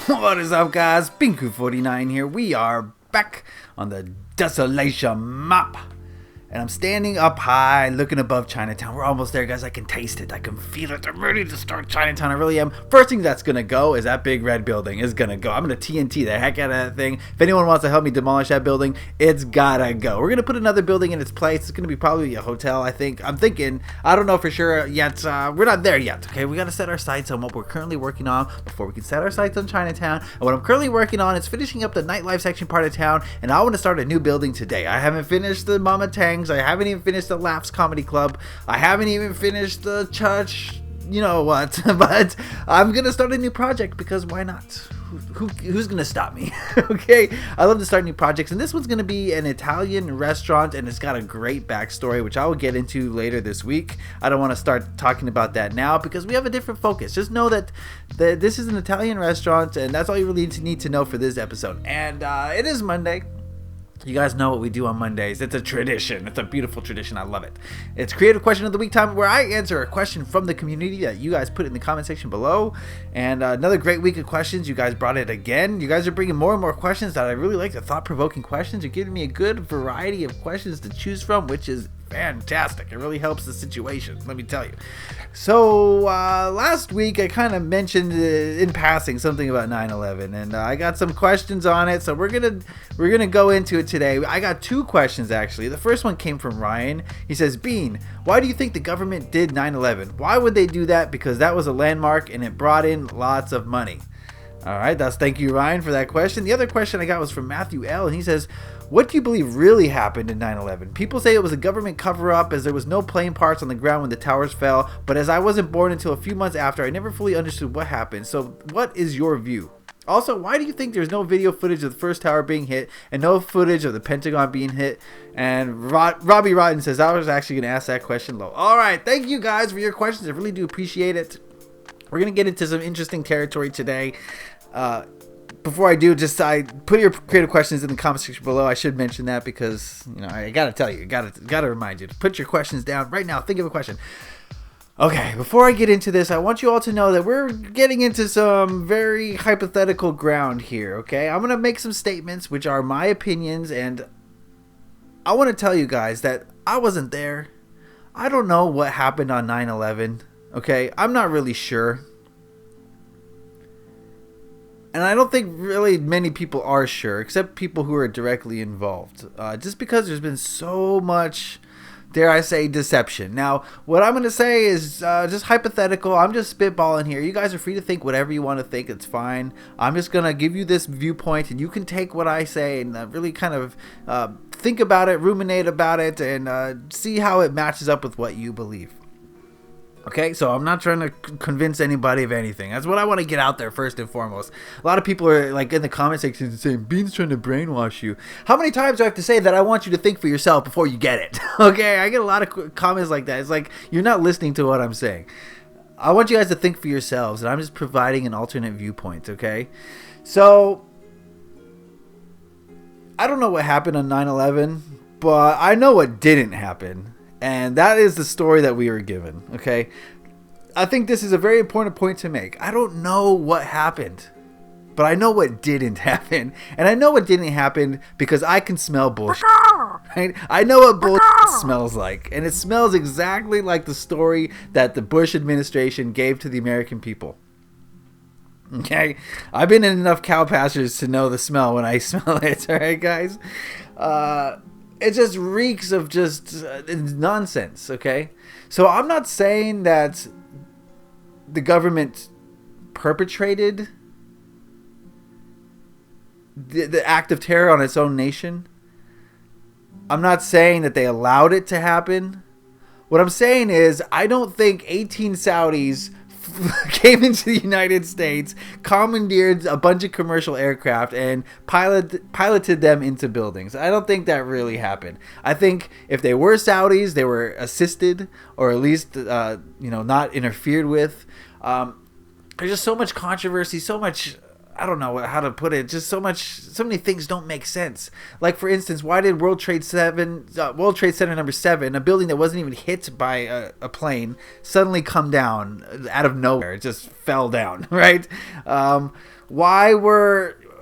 What is up, guys? Beancrew49 here. We are back on the Desolation map. And I'm standing up high, looking above Chinatown. We're almost there, guys. I can taste it. I can feel it. I'm ready to start Chinatown. I really am. First thing that's going to go is that big red building is going to go. I'm going to TNT the heck out of that thing. If anyone wants to help me demolish that building, it's got to go. We're going to put another building in its place. It's going to be probably a hotel, I think. I'm thinking. I don't know for sure yet. We're not there yet, okay? We got to set our sights on what we're currently working on before we can set our sights on Chinatown. And what I'm currently working on is finishing up the nightlife section part of town. And I want to start a new building today. I haven't finished the Mama Tangs. I haven't even finished the Laughs Comedy Club. I haven't even finished the church, you know what, but I'm gonna start a new project because why not? Who's gonna stop me? Okay, I love to start new projects, and this one's gonna be an Italian restaurant, and it's got a great backstory, which I will get into later this week. I don't want to start talking about that now because we have a different focus. Just know that this is an Italian restaurant, and that's all you really need to know for this episode. And it is Monday. You guys know what we do on Mondays. It's a tradition. It's a beautiful tradition. I love it. It's Creative Question of the Week time, where I answer a question from the community that you guys put in the comment section below. And another great week of questions. You guys brought it again. You guys are bringing more and more questions that I really like. The thought-provoking questions. You're giving me a good variety of questions to choose from, which is fantastic. It really helps the situation, let me tell you. So last week I kind of mentioned in passing something about 9/11, and I got some questions on it, so we're gonna go into it today. I got two questions actually. The first one came from Ryan. He says, Bean, why do you think the government did 9/11? Why would they do that? Because that was a landmark and it brought in lots of money. All right, thank you, Ryan, for that question. The other question I got was from Matthew L, and he says, what do you believe really happened in 9/11? People say it was a government cover-up as there was no plane parts on the ground when the towers fell, but as I wasn't born until a few months after, I never fully understood what happened. So what is your view? Also, why do you think there's no video footage of the first tower being hit and no footage of the Pentagon being hit? And Robbie Rotten says, I was actually going to ask that question low. All right, thank you guys for your questions. I really do appreciate it. We're going to get into some interesting territory today. Before I do, I put your creative questions in the comment section below. I should mention that because, you know, I gotta tell you, gotta remind you to put your questions down right now. Think of a question. Okay, before I get into this, I want you all to know that we're getting into some very hypothetical ground here, okay? I'm gonna make some statements which are my opinions, and I want to tell you guys that I wasn't there. I don't know what happened on 9/11, okay? I'm not really sure. And I don't think really many people are sure, except people who are directly involved. Just because there's been so much, dare I say, deception. Now, what I'm going to say is just hypothetical. I'm just spitballing here. You guys are free to think whatever you want to think. It's fine. I'm just going to give you this viewpoint, and you can take what I say and really kind of think about it, ruminate about it, and see how it matches up with what you believe. Okay, so I'm not trying to convince anybody of anything. That's what I want to get out there first and foremost. A lot of people are like in the comment section saying, Bean's trying to brainwash you. How many times do I have to say that I want you to think for yourself before you get it? Okay, I get a lot of comments like that. It's like, you're not listening to what I'm saying. I want you guys to think for yourselves, and I'm just providing an alternate viewpoint, okay? So, I don't know what happened on 9/11, but I know what didn't happen. And that is the story that we were given, okay? I think this is a very important point to make. I don't know what happened, but I know what didn't happen. And I know what didn't happen because I can smell bullshit, right? I know what bullshit smells like. And it smells exactly like the story that the Bush administration gave to the American people. Okay? I've been in enough cow pastures to know the smell when I smell it, all right, guys? It just reeks of just nonsense, okay? So I'm not saying that the government perpetrated the act of terror on its own nation. I'm not saying that they allowed it to happen. What I'm saying is I don't think 18 Saudis came into the United States, commandeered a bunch of commercial aircraft, and piloted them into buildings. I don't think that really happened. I think if they were Saudis, they were assisted, or at least not interfered with. There's just so much controversy, so much I don't know how to put it. Just so many things don't make sense. Like for instance, why did World Trade Center number 7, a building that wasn't even hit by a plane, suddenly come down out of nowhere? It just fell down, right?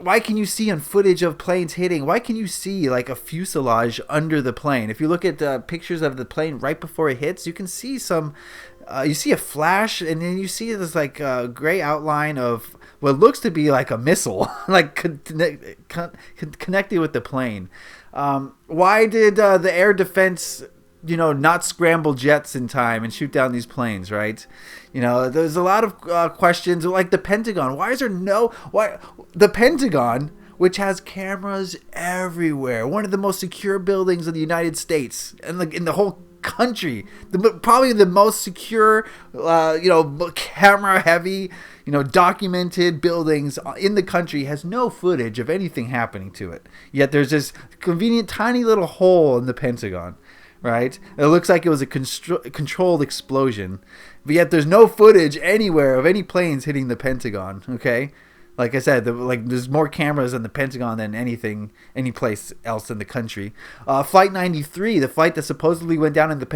Why can you see on footage of planes hitting? Why can you see like a fuselage under the plane? If you look at pictures of the plane right before it hits, you can see you see a flash, and then you see this like gray outline of what looks to be like a missile, like connected with the plane. Why did the air defense, not scramble jets in time and shoot down these planes, right? There's a lot of questions, like the Pentagon. Why the Pentagon, which has cameras everywhere, one of the most secure buildings in the United States and in the whole country, probably the most secure, camera heavy, documented buildings in the country, has no footage of anything happening to it. Yet there's this convenient tiny little hole in the Pentagon, right? It looks like it was a controlled explosion, but yet there's no footage anywhere of any planes hitting the Pentagon. Okay, like I said, there's more cameras in the Pentagon than any place else in the country. Flight 93, the flight that supposedly went down in the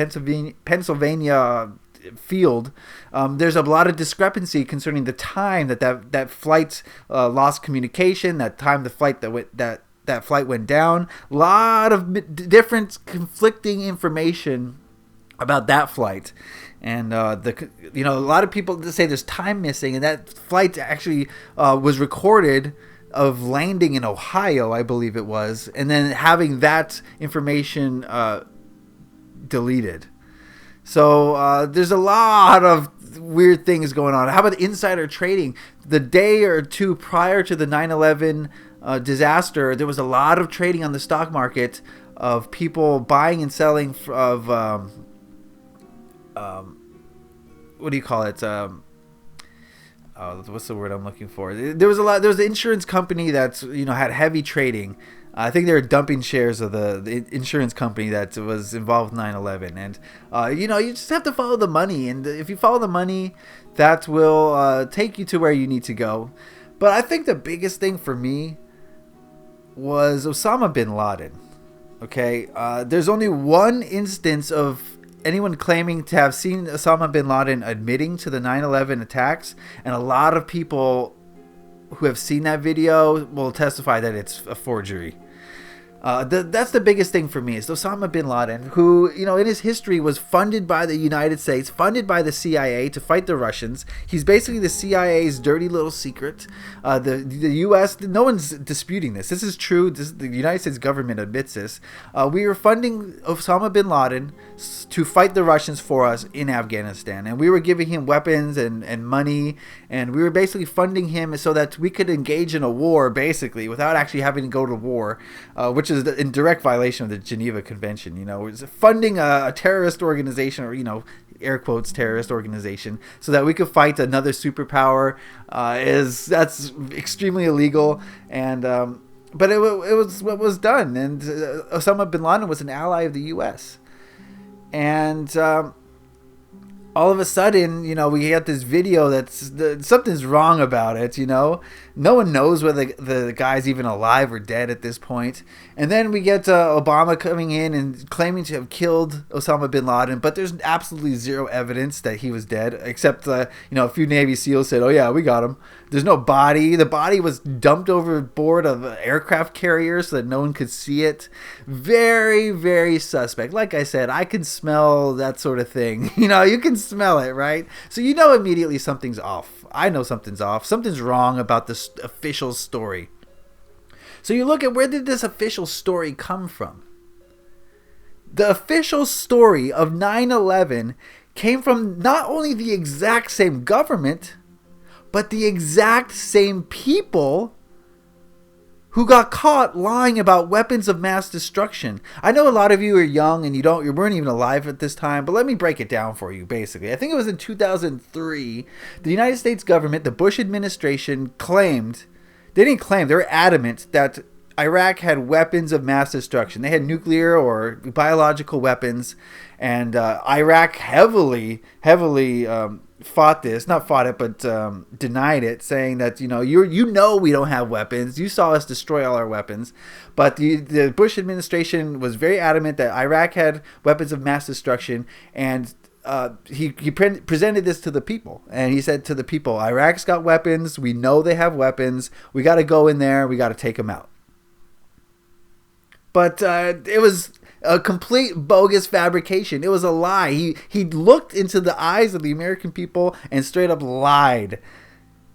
Pennsylvania field, there's a lot of discrepancy concerning the time that flight lost communication, that time the flight that flight went down. A lot of different conflicting information about that flight. And a lot of people say there's time missing, and that flight actually was recorded of landing in Ohio, I believe it was, and then having that information deleted. So there's a lot of weird things going on. How about insider trading? The day or two prior to the 9/11 disaster, there was a lot of trading on the stock market of people buying and selling of what do you call it? What's the word I'm looking for? There was an insurance company that's had heavy trading. I think they were dumping shares of the insurance company that was involved in 9/11, and you just have to follow the money, and if you follow the money, that will take you to where you need to go. But I think the biggest thing for me was Osama bin Laden. Okay, there's only one instance of anyone claiming to have seen Osama bin Laden admitting to the 9/11 attacks, and a lot of people who have seen that video will testify that it's a forgery. That's the biggest thing for me, is Osama bin Laden, who, in his history was funded by the United States, funded by the CIA to fight the Russians. He's basically the CIA's dirty little secret. The U.S., no one's disputing this. This is true. The United States government admits this. We were funding Osama bin Laden to fight the Russians for us in Afghanistan. And we were giving him weapons and money. And we were basically funding him so that we could engage in a war, basically, without actually having to go to war, which is in direct violation of the Geneva Convention. It's funding a terrorist organization, or air quotes terrorist organization, so that we could fight another superpower. That's extremely illegal, and but it was what was done. And Osama bin Laden was an ally of the U.S. And all of a sudden, we had this video something's wrong about it. No one knows whether the guy's even alive or dead at this point. And then we get Obama coming in and claiming to have killed Osama bin Laden, but there's absolutely zero evidence that he was dead, except a few Navy SEALs said, "Oh yeah, we got him." There's no body. The body was dumped overboard of an aircraft carrier so that no one could see it. Very, very suspect. Like I said, I can smell that sort of thing. You can smell it, right? So immediately something's off. I know something's off. Something's wrong about this official story. So you look at, where did this official story come from? The official story of 9/11 came from not only the exact same government, but the exact same people who got caught lying about weapons of mass destruction. I know a lot of you are young and you weren't even alive at this time, but let me break it down for you, basically. I think it was in 2003, the United States government, the Bush administration, they were adamant that Iraq had weapons of mass destruction. They had nuclear or biological weapons, and Iraq heavily fought this. Not fought it, but denied it, saying that you know we don't have weapons. You saw us destroy all our weapons, but the Bush administration was very adamant that Iraq had weapons of mass destruction, and he presented this to the people, and he said to the people, Iraq's got weapons. We know they have weapons. We got to go in there. We got to take them out. But it was a complete bogus fabrication. It was a lie. He looked into the eyes of the American people and straight up lied,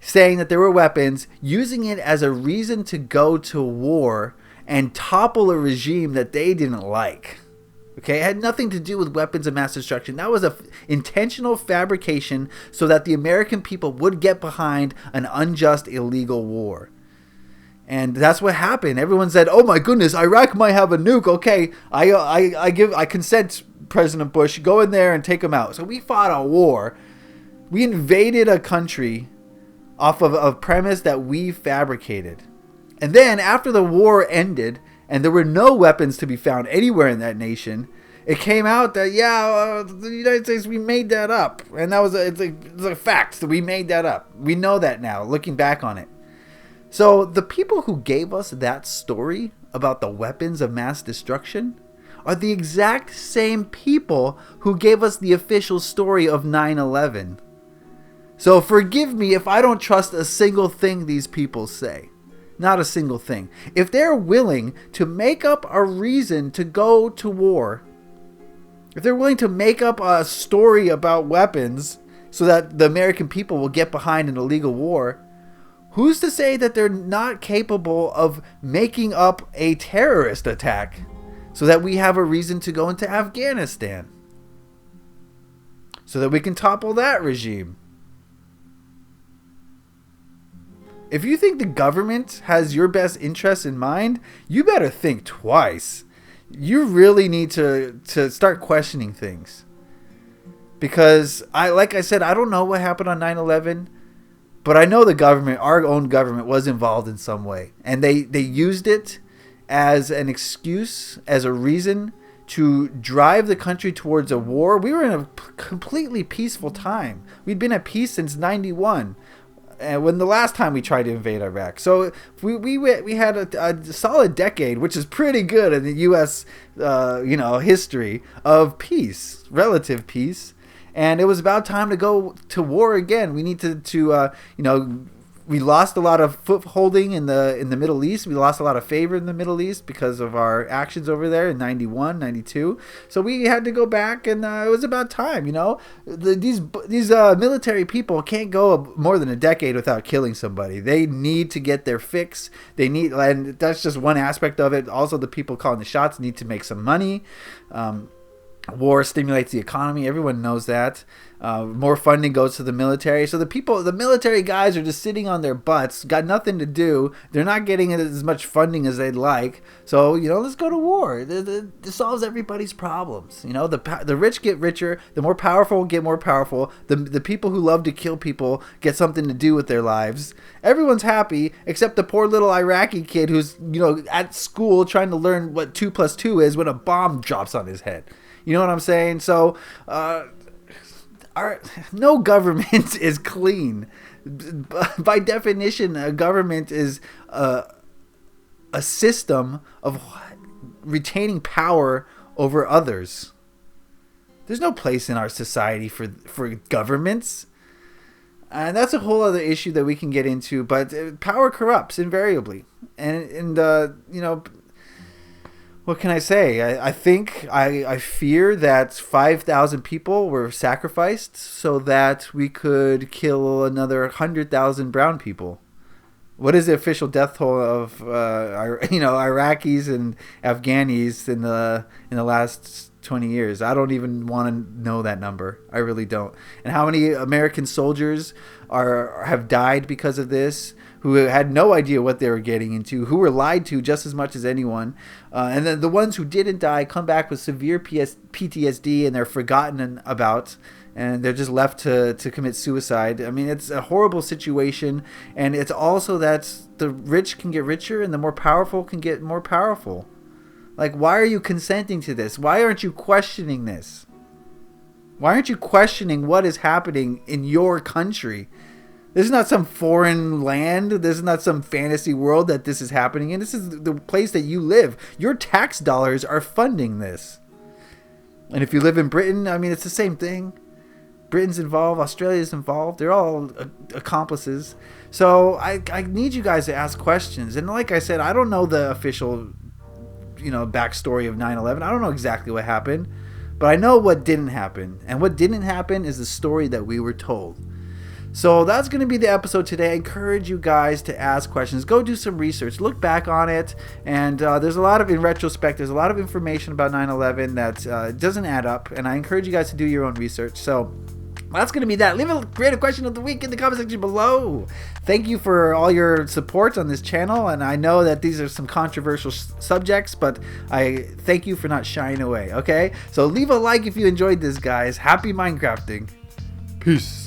saying that there were weapons, using it as a reason to go to war and topple a regime that they didn't like. Okay, it had nothing to do with weapons of mass destruction. That was an intentional fabrication so that the American people would get behind an unjust, illegal war. And that's what happened. Everyone said, "Oh my goodness, Iraq might have a nuke." Okay, I consent, President Bush, go in there and take them out. So we fought a war. We invaded a country off of a premise that we fabricated. And then after the war ended and there were no weapons to be found anywhere in that nation, it came out that the United States, we made that up, and that was it's a fact that we made that up. We know that now, looking back on it. So the people who gave us that story about the weapons of mass destruction are the exact same people who gave us the official story of 9/11. So forgive me if I don't trust a single thing these people say. Not a single thing. If they're willing to make up a reason to go to war, if they're willing to make up a story about weapons so that the American people will get behind an illegal war, who's to say that they're not capable of making up a terrorist attack so that we have a reason to go into Afghanistan, so that we can topple that regime? If you think the government has your best interests in mind, you better think twice. You really need to start questioning things. Because, like I said, I don't know what happened on 9/11. But I know the government, our own government, was involved in some way. And they used it as an excuse, as a reason to drive the country towards a war. We were in a completely peaceful time. We'd been at peace since 91. When the last time we tried to invade Iraq. So we had a solid decade, which is pretty good in the U.S. History of peace, relative peace. And it was about time to go to war again. We need to we lost a lot of footholding in the Middle East. We lost a lot of favor in the Middle East because of our actions over there in 91, 92. So we had to go back, and it was about time. These military people can't go more than a decade without killing somebody. They need to get their fix. And that's just one aspect of it. Also, the people calling the shots need to make some money. War stimulates the economy. Everyone knows that. More funding goes to the military. So the military guys are just sitting on their butts, got nothing to do. They're not getting as much funding as they'd like. So, let's go to war. It solves everybody's problems. The rich get richer. The more powerful get more powerful. The people who love to kill people get something to do with their lives. Everyone's happy except the poor little Iraqi kid who's, at school trying to learn what 2 + 2 is when a bomb drops on his head. You know what I'm saying? So, no government is clean. By definition, a government is a system of retaining power over others. There's no place in our society for governments. And that's a whole other issue that we can get into. But power corrupts invariably. And what can I say? I fear that 5,000 people were sacrificed so that we could kill another 100,000 brown people. What is the official death toll of Iraqis and Afghanis in the last 20 years? I don't even want to know that number. I really don't. And how many American soldiers have died because of this? Who had no idea what they were getting into, who were lied to just as much as anyone. And then the ones who didn't die come back with severe PTSD, and they're forgotten about. and they're just left to commit suicide. I mean, it's a horrible situation, and it's also that the rich can get richer and the more powerful can get more powerful. Like, why are you consenting to this? Why aren't you questioning this? Why aren't you questioning what is happening in your country? This is not some foreign land. This is not some fantasy world that this is happening in. This is the place that you live. Your tax dollars are funding this. And if you live in Britain, I mean, it's the same thing. Britain's involved. Australia's involved. They're all accomplices. So I need you guys to ask questions. And like I said, I don't know the official, backstory of 9/11. I don't know exactly what happened. But I know what didn't happen. And what didn't happen is the story that we were told. So that's going to be the episode today. I encourage you guys to ask questions. Go do some research. Look back on it. And there's a lot of, in retrospect, there's a lot of information about 9/11 that doesn't add up. And I encourage you guys to do your own research. So that's going to be that. Leave a creative question of the week in the comment section below. Thank you for all your support on this channel. And I know that these are some controversial subjects, but I thank you for not shying away. Okay? So leave a like if you enjoyed this, guys. Happy Minecrafting. Peace.